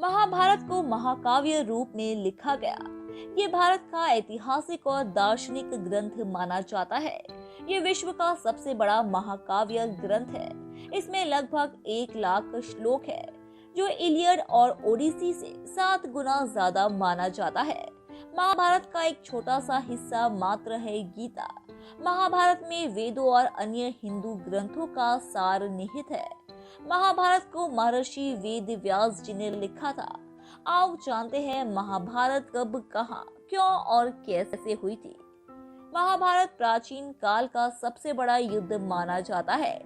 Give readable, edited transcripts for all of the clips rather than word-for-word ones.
महाभारत को महाकाव्य रूप में लिखा गया। ये भारत का ऐतिहासिक और दार्शनिक ग्रंथ माना जाता है। ये विश्व का सबसे बड़ा महाकाव्य ग्रंथ है। इसमें लगभग 1 लाख श्लोक है, जो इलियड और ओडिसी से 7 गुना ज्यादा माना जाता है। महाभारत का एक छोटा सा हिस्सा मात्र है गीता। महाभारत में वेदों और अन्य हिंदू ग्रंथों का सार निहित है। महाभारत को महर्षि वेद व्यास जी ने लिखा था। आओ जानते हैं महाभारत कब, कहां, क्यों और कैसे हुई थी। महाभारत प्राचीन काल का सबसे बड़ा युद्ध माना जाता है।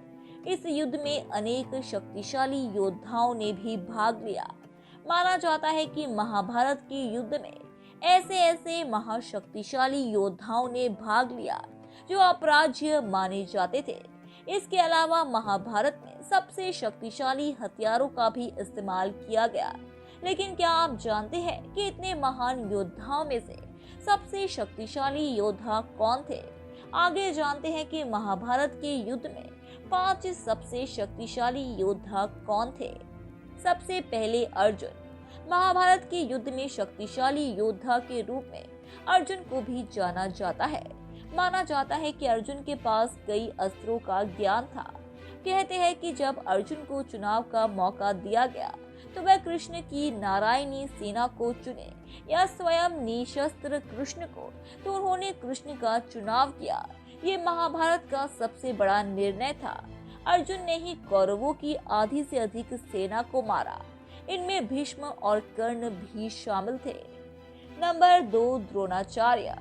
इस युद्ध में अनेक शक्तिशाली योद्धाओं ने भी भाग लिया। माना जाता है कि महाभारत के युद्ध में ऐसे ऐसे महाशक्तिशाली योद्धाओं ने भाग लिया जो अपराज्य माने जाते थे। इसके अलावा महाभारत में सबसे शक्तिशाली हथियारों का भी इस्तेमाल किया गया। लेकिन क्या आप जानते हैं कि इतने महान योद्धाओं में से सबसे शक्तिशाली योद्धा कौन थे? आगे जानते हैं कि महाभारत के युद्ध में 5 सबसे शक्तिशाली योद्धा कौन थे। सबसे पहले अर्जुन। महाभारत के युद्ध में शक्तिशाली योद्धा के रूप में अर्जुन को भी जाना जाता है। माना जाता है कि अर्जुन के पास कई अस्त्रों का ज्ञान था। कहते हैं कि जब अर्जुन को चुनाव का मौका दिया गया तो वह कृष्ण की नारायणी सेना को चुने या स्वयं निशस्त्र कृष्ण को, तो उन्होंने कृष्ण का चुनाव किया। ये महाभारत का सबसे बड़ा निर्णय था। अर्जुन ने ही कौरवों की आधी से अधिक सेना को मारा। इनमें भीष्म और कर्ण भी शामिल थे। नंबर 2, द्रोणाचार्य।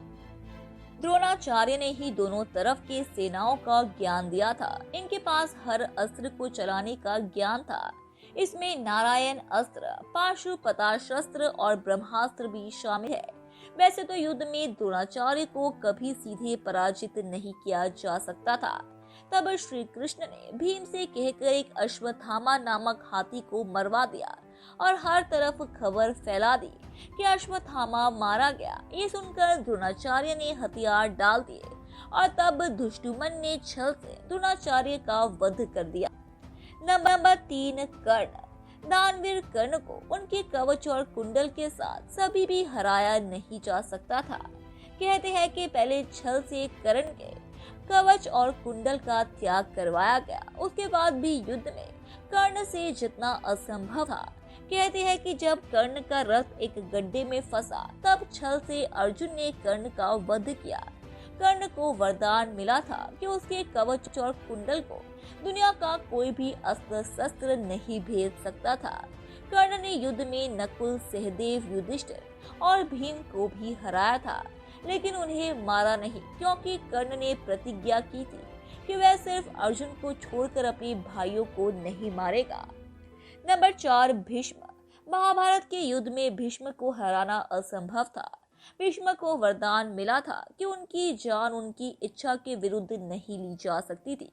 द्रोणाचार्य ने ही दोनों तरफ के सेनाओं का ज्ञान दिया था। इनके पास हर अस्त्र को चलाने का ज्ञान था। इसमें नारायण अस्त्र, पाशुपतास्त्र और ब्रह्मास्त्र भी शामिल है। वैसे तो युद्ध में द्रोणाचार्य को कभी सीधे पराजित नहीं किया जा सकता था। तब श्री कृष्ण ने भीम से कहकर एक अश्वत्थामा नामक हाथी को मरवा दिया और हर तरफ खबर फैला दी कि अश्वत्थामा मारा गया। ये सुनकर द्रोणाचार्य ने हथियार डाल दिए और तब दुष्टुमन ने छल से द्रोणाचार्य का वध कर दिया। नंबर 3, कर्ण। दानवीर कर्ण को उनके कवच और कुंडल के साथ सभी भी हराया नहीं जा सकता था। कहते हैं कि पहले छल से कर्ण के कवच और कुंडल का त्याग करवाया गया। उसके बाद भी युद्ध में कर्ण से जितना असंभव था। कहते हैं कि जब कर्ण का रथ एक गड्ढे में फंसा तब छल से अर्जुन ने कर्ण का वध किया। कर्ण को वरदान मिला था कि उसके कवच और कुंडल को दुनिया का कोई भी अस्त्र शस्त्र नहीं भेद सकता था। कर्ण ने युद्ध में नकुल, सहदेव, युधिष्ठिर और भीम को भी हराया था, लेकिन उन्हें मारा नहीं, क्योंकि कर्ण ने प्रतिज्ञा की थी कि वह सिर्फ अर्जुन को छोड़कर अपने भाइयों को नहीं मारेगा। नंबर 4, भीष्म। महाभारत के युद्ध में भीष्म को हराना असंभव था। भीष्म को वरदान मिला था कि उनकी जान उनकी इच्छा के विरुद्ध नहीं ली जा सकती थी।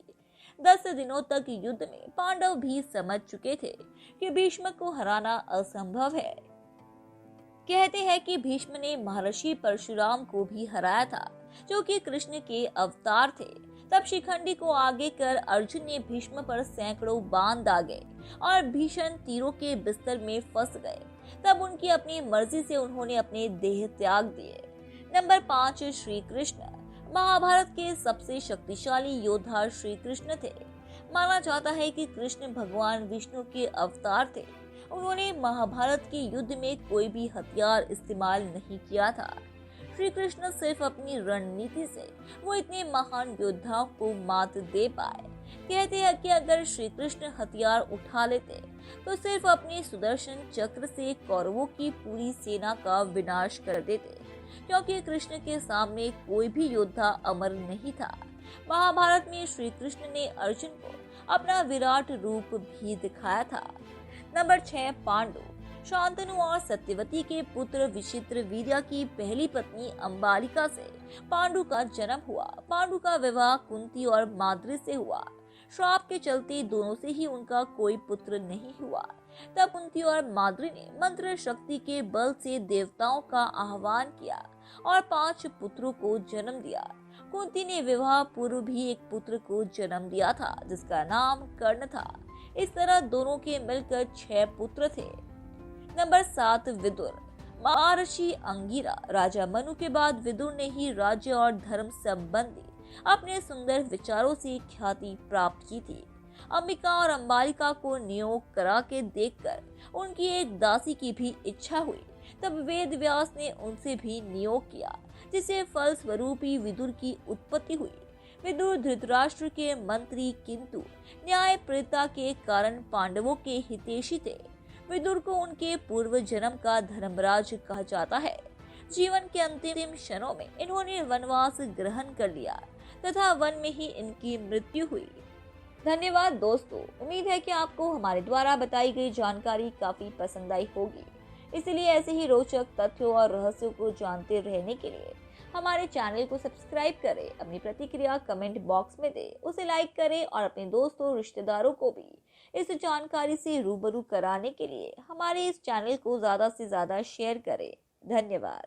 10 दिनों तक युद्ध में पांडव भी समझ चुके थे कि भीष्म को हराना असंभव है। कहते हैं कि भीष्म ने महर्षि परशुराम को भी हराया था, जो कि कृष्ण के अवतार थे। तब शिखंडी को आगे कर अर्जुन ने भीष्म पर सैकड़ों बाण दागे और भीषण तीरों के बिस्तर में फंस गए। तब उनकी अपनी मर्जी से उन्होंने अपने देह त्याग दिए। नंबर 5, श्री कृष्ण। महाभारत के सबसे शक्तिशाली योद्धा श्री कृष्ण थे। माना जाता है कि कृष्ण भगवान विष्णु के अवतार थे। उन्होंने महाभारत के युद्ध में कोई भी हथियार इस्तेमाल नहीं किया था। श्री कृष्ण सिर्फ अपनी रणनीति से वो इतने महान योद्धाओं को मात दे पाए। कहते हैं कि अगर श्री कृष्ण हथियार उठा लेते तो सिर्फ अपने सुदर्शन चक्र से कौरवों की पूरी सेना का विनाश कर देते, क्योंकि कृष्ण के सामने कोई भी योद्धा अमर नहीं था। महाभारत में श्री कृष्ण ने अर्जुन को अपना विराट रूप भी दिखाया था। नंबर 6, पांडु। शांतनु और सत्यवती के पुत्र विचित्रवीर्य की पहली पत्नी अंबालिका से पांडु का जन्म हुआ। पांडु का विवाह कुंती और माद्री से हुआ। श्राप के चलते दोनों से ही उनका कोई पुत्र नहीं हुआ। तब कुंती और माद्री ने मंत्र शक्ति के बल से देवताओं का आह्वान किया और 5 पुत्रों को जन्म दिया। कुंती ने विवाह पूर्व भी एक पुत्र को जन्म दिया था, जिसका नाम कर्ण था। इस तरह दोनों के मिलकर 6 पुत्र थे। नंबर 7, विदुर। महर्षि अंगिरा राजा मनु के बाद विदुर ने ही राज्य और धर्म संबंधी अपने सुंदर विचारों से ख्याति प्राप्त की थी। अंबिका और अंबालिका को नियोग करा के देखकर उनकी एक दासी की भी इच्छा हुई। तब वेद व्यास ने उनसे भी नियोग किया, जिससे फलस्वरूप ही विदुर की उत्पत्ति हुई। विदुर धृतराष्ट्र के मंत्री, किंतु न्यायप्रियता के कारण पांडवों के हितैषी थे। विदुर को उनके पूर्व जन्म का धर्मराज कहा जाता है। जीवन के अंतिम क्षणों में इन्होंने वनवास ग्रहण कर लिया तथा वन में ही इनकी मृत्यु हुई। धन्यवाद दोस्तों, उम्मीद है कि आपको हमारे द्वारा बताई गई जानकारी काफी पसंद आई होगी। इसलिए ऐसे ही रोचक तथ्यों और रहस्यों को जानते रहने के लिए हमारे चैनल को सब्सक्राइब करें, अपनी प्रतिक्रिया कमेंट बॉक्स में दें, उसे लाइक करें और अपने दोस्तों रिश्तेदारों को भी इस जानकारी से रूबरू कराने के लिए हमारे इस चैनल को ज्यादा से ज्यादा शेयर करें। धन्यवाद।